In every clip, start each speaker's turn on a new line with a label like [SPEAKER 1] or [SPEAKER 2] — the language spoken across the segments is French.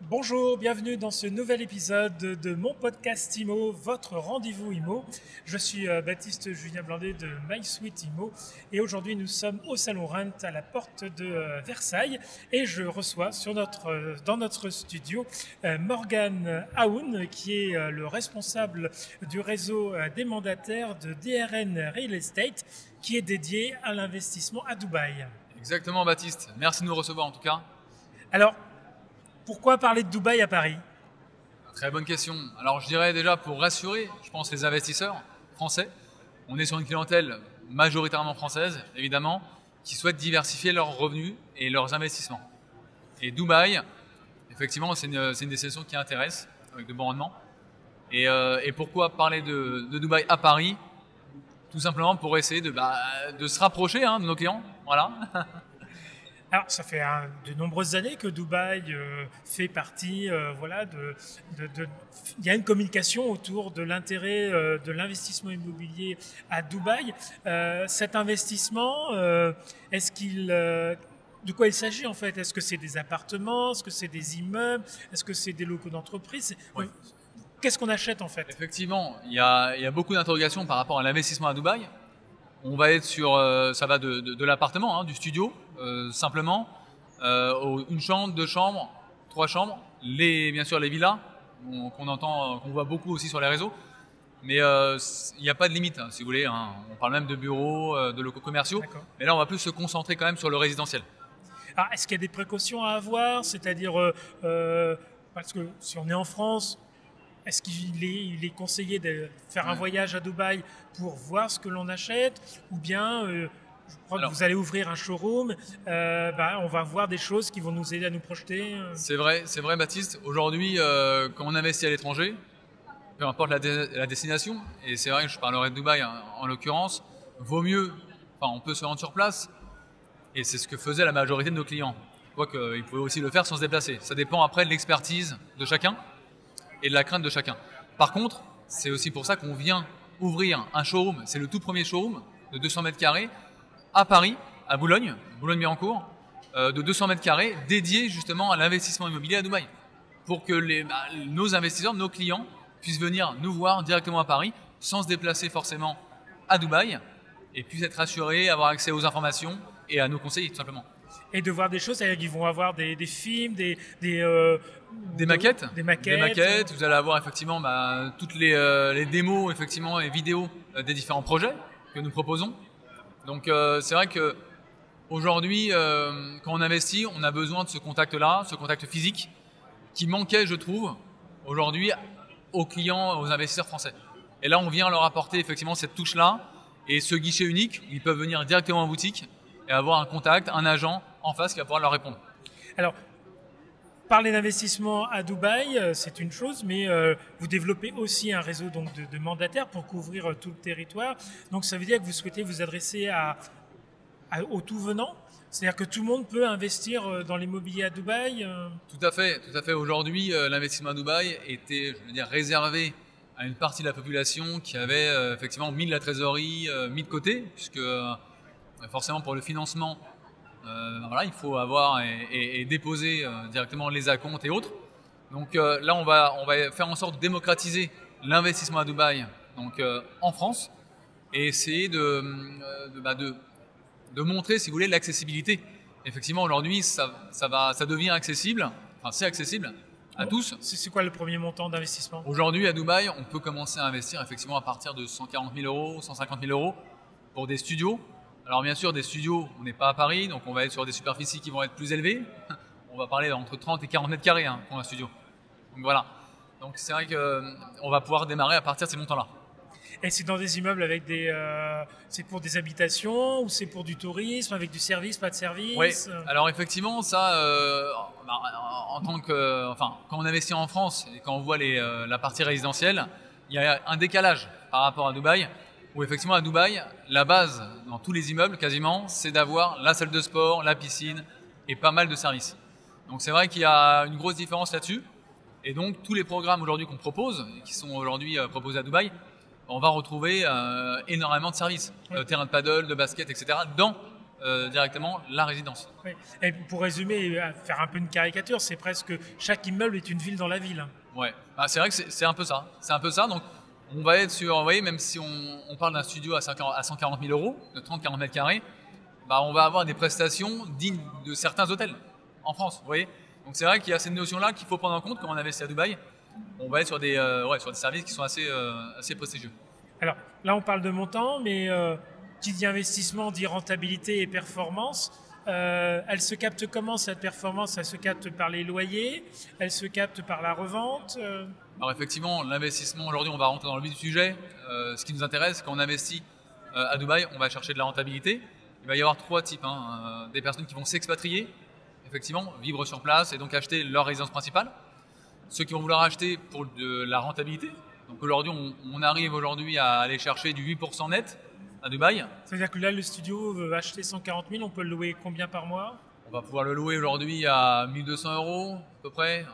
[SPEAKER 1] Bonjour, bienvenue dans ce nouvel épisode de mon podcast IMO, votre rendez-vous IMO. Je suis Baptiste Julien Blandet de MySuite IMO et aujourd'hui nous sommes au Salon Rent à la porte de Versailles et je reçois dans notre studio Morgan Aoun qui est le responsable du réseau des mandataires de DRN Real Estate qui est dédié à l'investissement à Dubaï.
[SPEAKER 2] Exactement Baptiste, merci de nous recevoir en tout cas.
[SPEAKER 1] Alors, pourquoi parler de Dubaï à Paris ?
[SPEAKER 2] Très bonne question. Alors je dirais déjà pour rassurer, je pense les investisseurs français, on est sur une clientèle majoritairement française évidemment, qui souhaite diversifier leurs revenus et leurs investissements. Et Dubaï, effectivement c'est une destination qui intéresse avec de bons rendements. Et pourquoi parler de Dubaï à Paris ? Tout simplement pour essayer de se rapprocher de nos clients. Voilà.
[SPEAKER 1] Alors, ça fait de nombreuses années que Dubaï fait partie, il y a une communication autour de l'intérêt de l'investissement immobilier à Dubaï. Cet investissement, de quoi il s'agit en fait ? Est-ce que c'est des appartements ? Est-ce que c'est des immeubles ? Est-ce que c'est des locaux d'entreprise ?
[SPEAKER 2] Oui.
[SPEAKER 1] Qu'est-ce qu'on achète en fait ?
[SPEAKER 2] Effectivement, il y a beaucoup d'interrogations par rapport à l'investissement à Dubaï. On va être sur, ça va de l'appartement, du studio, simplement, une chambre, 2 chambres, 3 chambres, bien sûr les villas, qu'on voit beaucoup aussi sur les réseaux, mais il n'y a pas de limite, si vous voulez. On parle même de bureaux, de locaux commerciaux,
[SPEAKER 1] D'accord.
[SPEAKER 2] mais là on va plus se concentrer quand même sur le résidentiel.
[SPEAKER 1] Alors, est-ce qu'il y a des précautions à avoir ? C'est-à-dire, parce que si on est en France, est-ce qu'il est conseillé de faire un voyage à Dubaï pour voir ce que l'on achète ? Ou bien, je crois que vous allez ouvrir un showroom, on va voir des choses qui vont nous aider à nous projeter.
[SPEAKER 2] C'est vrai Baptiste. Aujourd'hui, quand on investit à l'étranger, peu importe la destination, et c'est vrai que je parlerai de Dubaï en l'occurrence, on peut se rendre sur place, et c'est ce que faisait la majorité de nos clients. Quoique, ils pouvaient aussi le faire sans se déplacer. Ça dépend après de l'expertise de chacun et de la crainte de chacun. Par contre, c'est aussi pour ça qu'on vient ouvrir un showroom, c'est le tout premier showroom de 200 mètres carrés à Paris, à Boulogne-Billancourt, de 200 mètres carrés, dédié justement à l'investissement immobilier à Dubaï, pour que nos investisseurs, nos clients, puissent venir nous voir directement à Paris, sans se déplacer forcément à Dubaï, et puissent être rassurés, avoir accès aux informations et à nos conseils, tout simplement.
[SPEAKER 1] Et de voir des choses, c'est-à-dire qu'ils vont avoir des films, des
[SPEAKER 2] maquettes.
[SPEAKER 1] Des maquettes.
[SPEAKER 2] Vous allez avoir effectivement toutes les démos, effectivement, et vidéos des différents projets que nous proposons. Donc c'est vrai que aujourd'hui, quand on investit, on a besoin de ce contact-là, ce contact physique, qui manquait, je trouve, aujourd'hui, aux clients, aux investisseurs français. Et là, on vient leur apporter effectivement cette touche-là et ce guichet unique. Ils peuvent venir directement en boutique et avoir un contact, un agent en face qui va pouvoir leur répondre.
[SPEAKER 1] Alors, parler d'investissement à Dubaï, c'est une chose, mais vous développez aussi un réseau donc, de mandataires pour couvrir tout le territoire. Donc, ça veut dire que vous souhaitez vous adresser aux tout venants ? C'est-à-dire que tout le monde peut investir dans l'immobilier à Dubaï ?
[SPEAKER 2] Tout à fait. Aujourd'hui, l'investissement à Dubaï était, réservé à une partie de la population qui avait effectivement mis de la trésorerie, mis de côté, puisque forcément pour le financement, il faut avoir et déposer directement les acomptes et autres. Donc là, on va faire en sorte de démocratiser l'investissement à Dubaï, donc en France, et essayer de montrer, si vous voulez, l'accessibilité. Effectivement, aujourd'hui, ça devient accessible. Enfin, c'est accessible à tous.
[SPEAKER 1] C'est quoi le premier montant d'investissement ?
[SPEAKER 2] Aujourd'hui, à Dubaï, on peut commencer à investir effectivement à partir de 140 000 euros, 150 000 euros pour des studios. Alors bien sûr, des studios, on n'est pas à Paris, donc on va être sur des superficies qui vont être plus élevées. On va parler entre 30 et 40 mètres carrés pour un studio. Donc voilà. Donc c'est vrai qu'on va pouvoir démarrer à partir de ces montants-là.
[SPEAKER 1] Et c'est dans des immeubles avec c'est pour des habitations ou c'est pour du tourisme, avec du service, pas de service ?
[SPEAKER 2] Oui, alors effectivement, ça, quand on investit en France et quand on voit la partie résidentielle, il y a un décalage par rapport à Dubaï, où effectivement à Dubaï, la base dans tous les immeubles quasiment, c'est d'avoir la salle de sport, la piscine et pas mal de services. Donc c'est vrai qu'il y a une grosse différence là-dessus. Et donc tous les programmes aujourd'hui qu'on propose, qui sont aujourd'hui proposés à Dubaï, on va retrouver énormément de services, terrain de paddle, de basket, etc. dans directement la résidence.
[SPEAKER 1] Oui. Et pour résumer, faire un peu une caricature, c'est presque chaque immeuble est une ville dans la ville.
[SPEAKER 2] Ouais, bah, c'est vrai que c'est un peu ça. C'est un peu ça. Donc, on va être sur, vous voyez, même si on parle d'un studio à 140 000 euros, de 30-40 mètres carrés, bah, on va avoir des prestations dignes de certains hôtels en France. Vous voyez. Donc, c'est vrai qu'il y a cette notion-là qu'il faut prendre en compte quand on investit à Dubaï. On va être sur des services qui sont assez prestigieux.
[SPEAKER 1] Alors là, on parle de montant, mais qui dit investissement dit rentabilité et performance. Elle se capte comment cette performance? Elle se capte par les loyers? Elle se capte par la revente?
[SPEAKER 2] Alors effectivement, l'investissement, aujourd'hui, on va rentrer dans le vif du sujet. Ce qui nous intéresse, quand on investit à Dubaï, on va chercher de la rentabilité. Il va y avoir trois types. Des personnes qui vont s'expatrier, effectivement, vivre sur place et donc acheter leur résidence principale. Ceux qui vont vouloir acheter pour de la rentabilité. Donc aujourd'hui, on arrive aujourd'hui à aller chercher du 8% net à Dubaï.
[SPEAKER 1] Ça veut dire que là, le studio veut acheter 140 000, on peut le louer combien par mois?
[SPEAKER 2] On va pouvoir le louer aujourd'hui à 1 200 euros à peu près.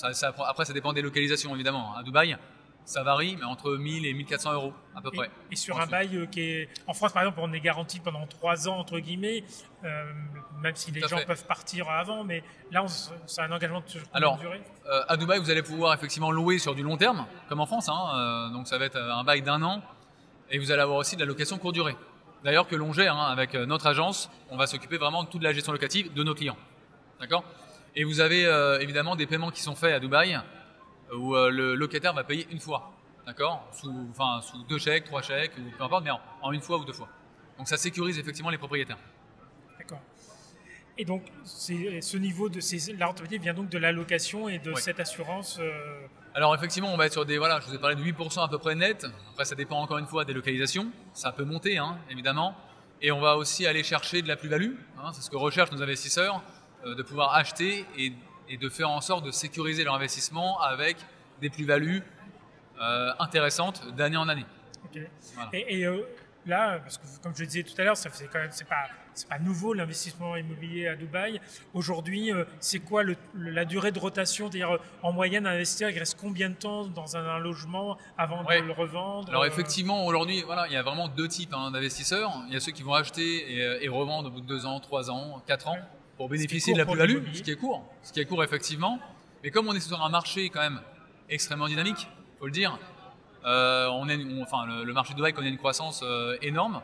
[SPEAKER 2] Après, ça dépend des localisations évidemment. À Dubaï, ça varie, mais entre 1 000 et 1 400 euros à peu près.
[SPEAKER 1] Et sur un bail qui est... En France, par exemple, on est garanti pendant 3 ans, entre guillemets, même si les gens peuvent partir avant, mais là, c'est un engagement de combien de durée?
[SPEAKER 2] À Dubaï, vous allez pouvoir effectivement louer sur du long terme, comme en France. Donc ça va être un bail d'1 an. Et vous allez avoir aussi de la location courte durée. D'ailleurs, que l'on gère avec notre agence, on va s'occuper vraiment de toute la gestion locative de nos clients. D'accord? Et vous avez évidemment des paiements qui sont faits à Dubaï où le locataire va payer une fois. D'accord? Sous 2 chèques, 3 chèques, ou peu importe, mais en une fois ou 2 fois. Donc ça sécurise effectivement les propriétaires.
[SPEAKER 1] D'accord. Et donc, ce niveau de la rentabilité vient donc de la location et de cette assurance.
[SPEAKER 2] Alors effectivement, on va être sur des, je vous ai parlé de 8% à peu près net. Après, ça dépend encore une fois des localisations. Ça peut monter, évidemment. Et on va aussi aller chercher de la plus-value. C'est ce que recherchent nos investisseurs, de pouvoir acheter et de faire en sorte de sécuriser leur investissement avec des plus-values intéressantes d'année en année.
[SPEAKER 1] Okay. Voilà. Et là, parce que comme je le disais tout à l'heure, c'est pas nouveau l'investissement immobilier à Dubaï. Aujourd'hui, c'est quoi la durée de rotation? C'est-à-dire, en moyenne, un investisseur il reste combien de temps dans un logement avant de le revendre?
[SPEAKER 2] Alors effectivement, aujourd'hui, il y a vraiment 2 types d'investisseurs. Il y a ceux qui vont acheter et revendre au bout de 2 ans, 3 ans, 4 ans pour bénéficier de la plus-value, ce qui est court effectivement. Mais comme on est sur un marché quand même extrêmement dynamique, il faut le dire, le marché de Dubaï connaît une croissance énorme,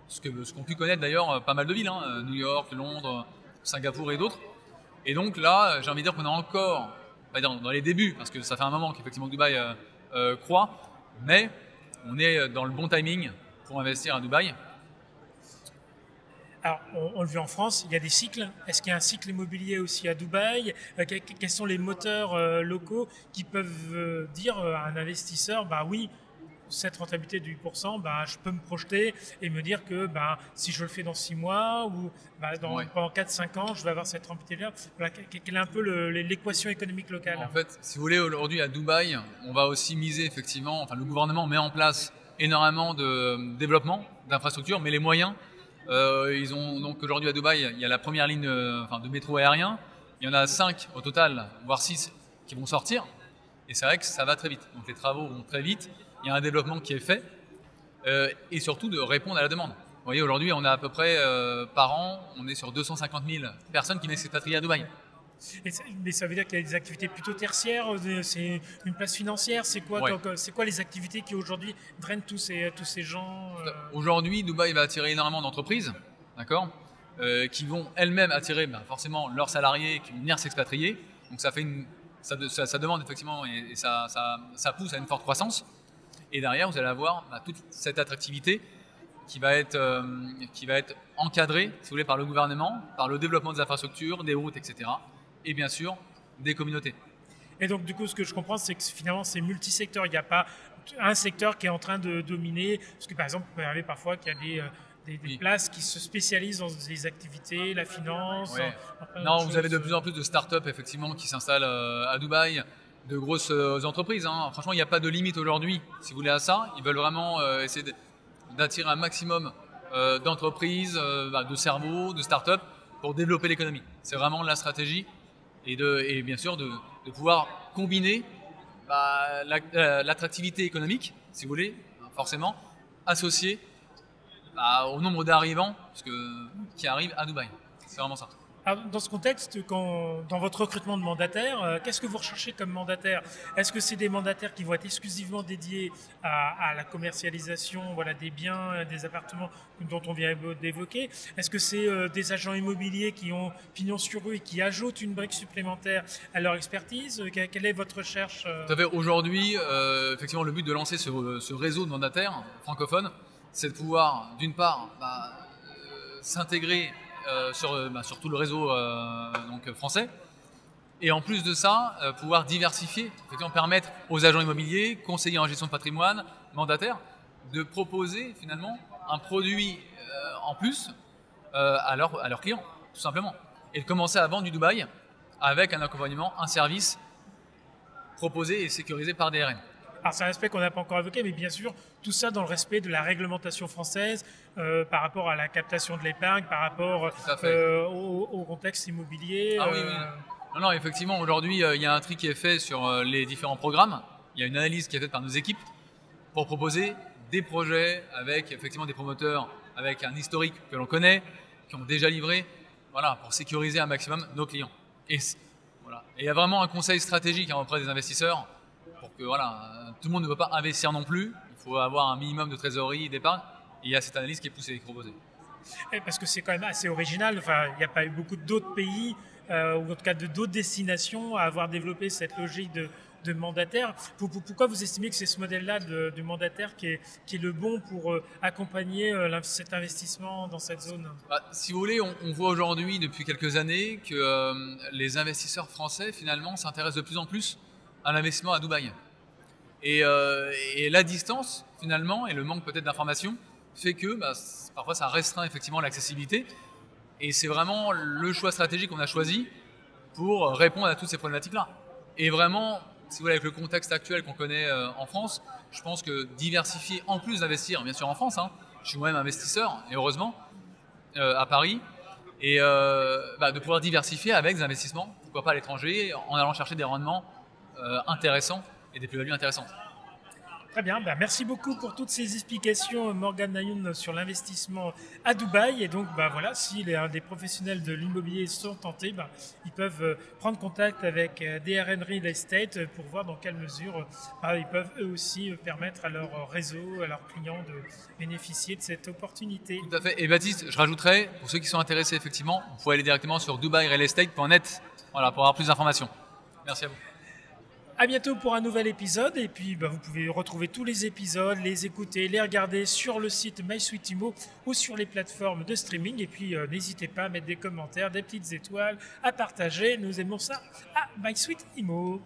[SPEAKER 2] ce qu'ont pu connaître d'ailleurs pas mal de villes, New York, Londres, Singapour et d'autres. Et donc là, j'ai envie de dire qu'on est encore dans les débuts, parce que ça fait un moment qu'effectivement Dubaï croît, mais on est dans le bon timing pour investir à Dubaï.
[SPEAKER 1] Alors, on le vit en France, il y a des cycles. Est-ce qu'il y a un cycle immobilier aussi à Dubaï? Quels sont les moteurs locaux qui peuvent dire à un investisseur, oui, cette rentabilité de 8%, je peux me projeter et me dire que si je le fais dans 6 mois ou pendant 4-5 ans, je vais avoir cette rentabilité-là. Quelle est un peu l'équation économique locale?
[SPEAKER 2] En fait, si vous voulez, aujourd'hui à Dubaï, on va aussi miser effectivement, le gouvernement met en place énormément de développement d'infrastructures, mais les moyens, ils ont donc aujourd'hui à Dubaï, il y a la première ligne de métro aérien, il y en a 5 au total, voire 6 qui vont sortir, et c'est vrai que ça va très vite. Donc les travaux vont très vite. Il y a un développement qui est fait et surtout de répondre à la demande. Vous voyez, aujourd'hui, on a à peu près par an, on est sur 250 000 personnes qui viennent s'expatrier à Dubaï.
[SPEAKER 1] Mais ça veut dire qu'il y a des activités plutôt tertiaires, c'est une place financière, c'est quoi les activités qui aujourd'hui drainent tous ces gens
[SPEAKER 2] Aujourd'hui, Dubaï va attirer énormément d'entreprises, d'accord, qui vont elles-mêmes attirer forcément leurs salariés qui vont venir s'expatrier. Donc ça fait ça demande effectivement et ça pousse à une forte croissance. Et derrière, vous allez avoir toute cette attractivité qui va être encadrée, si vous voulez, par le gouvernement, par le développement des infrastructures, des routes, etc. Et bien sûr, des communautés.
[SPEAKER 1] Et donc, du coup, ce que je comprends, c'est que finalement, c'est multisecteur. Il n'y a pas un secteur qui est en train de dominer. Parce que, par exemple, il peut arriver parfois qu'il y a des places qui se spécialisent dans des activités, la finance.
[SPEAKER 2] Non, vous avez de plus en plus de start-up, effectivement, qui s'installent à Dubaï. De grosses entreprises. Franchement, il n'y a pas de limite aujourd'hui, si vous voulez, à ça. Ils veulent vraiment essayer d'attirer un maximum d'entreprises, de cerveaux, de start-up pour développer l'économie. C'est vraiment la stratégie et bien sûr de pouvoir combiner l'attractivité économique, si vous voulez, forcément, associée au nombre d'arrivants qui arrivent à Dubaï. C'est vraiment ça.
[SPEAKER 1] Alors, dans ce contexte, dans votre recrutement de mandataires, qu'est-ce que vous recherchez comme mandataires? Est-ce que c'est des mandataires qui vont être exclusivement dédiés à la commercialisation, voilà, des biens, des appartements dont on vient d'évoquer? Est-ce que c'est des agents immobiliers qui ont pignon sur rue et qui ajoutent une brique supplémentaire à leur expertise? Quelle est votre recherche?
[SPEAKER 2] Tout à fait. Aujourd'hui, effectivement, le but de lancer ce réseau de mandataires francophones, c'est de pouvoir, d'une part, s'intégrer sur tout le réseau donc français, et en plus de ça, pouvoir diversifier, effectivement permettre aux agents immobiliers, conseillers en gestion de patrimoine, mandataires, de proposer finalement un produit en plus à leurs clients, tout simplement, et de commencer à vendre du Dubaï avec un accompagnement, un service proposé et sécurisé par DRN.
[SPEAKER 1] Alors c'est un aspect qu'on n'a pas encore évoqué, mais bien sûr, tout ça dans le respect de la réglementation française par rapport à la captation de l'épargne, par rapport au contexte immobilier.
[SPEAKER 2] Ah oui, oui. Non, effectivement, aujourd'hui, il y a un tri qui est fait sur les différents programmes. Il y a une analyse qui est faite par nos équipes pour proposer des projets avec effectivement des promoteurs, avec un historique que l'on connaît, qui ont déjà livré, voilà, pour sécuriser un maximum nos clients. Et voilà. Et il y a vraiment un conseil stratégique auprès des investisseurs pour que voilà, tout le monde ne veut pas investir non plus. Il faut avoir un minimum de trésorerie, d'épargne. Et il y a cette analyse qui est poussée et proposée.
[SPEAKER 1] Parce que c'est quand même assez original. Enfin, il n'y a pas eu beaucoup d'autres pays, ou en tout cas d'autres destinations, à avoir développé cette logique de mandataire. Pourquoi vous estimez que c'est ce modèle-là de mandataire qui est le bon pour accompagner cet investissement dans cette zone?
[SPEAKER 2] Si vous voulez, on voit aujourd'hui, depuis quelques années, que les investisseurs français, finalement, s'intéressent de plus en plus à l'investissement à Dubaï. Et la distance, finalement, et le manque peut-être d'informations, fait que parfois ça restreint effectivement l'accessibilité. Et c'est vraiment le choix stratégique qu'on a choisi pour répondre à toutes ces problématiques-là. Et vraiment, si vous voulez, avec le contexte actuel qu'on connaît en France, je pense que diversifier, en plus d'investir, bien sûr en France, je suis moi-même investisseur, et heureusement, à Paris, et de pouvoir diversifier avec des investissements, pourquoi pas à l'étranger, en allant chercher des rendements intéressants et des plus-values intéressantes.
[SPEAKER 1] Très bien, merci beaucoup pour toutes ces explications, Morgan Nayoun, sur l'investissement à Dubaï. Et donc, voilà, si les professionnels de l'immobilier sont tentés, ils peuvent prendre contact avec DRN Real Estate pour voir dans quelle mesure ils peuvent eux aussi permettre à leur réseau, à leurs clients de bénéficier de cette opportunité.
[SPEAKER 2] Tout à fait. Et Baptiste, je rajouterais, pour ceux qui sont intéressés, effectivement, vous pouvez aller directement sur dubairealestate.net pour avoir plus d'informations. Merci à vous.
[SPEAKER 1] À bientôt pour un nouvel épisode, et puis vous pouvez retrouver tous les épisodes, les écouter, les regarder sur le site MySuiteImmo ou sur les plateformes de streaming. Et puis n'hésitez pas à mettre des commentaires, des petites étoiles, à partager. Nous aimons ça à MySuiteImmo.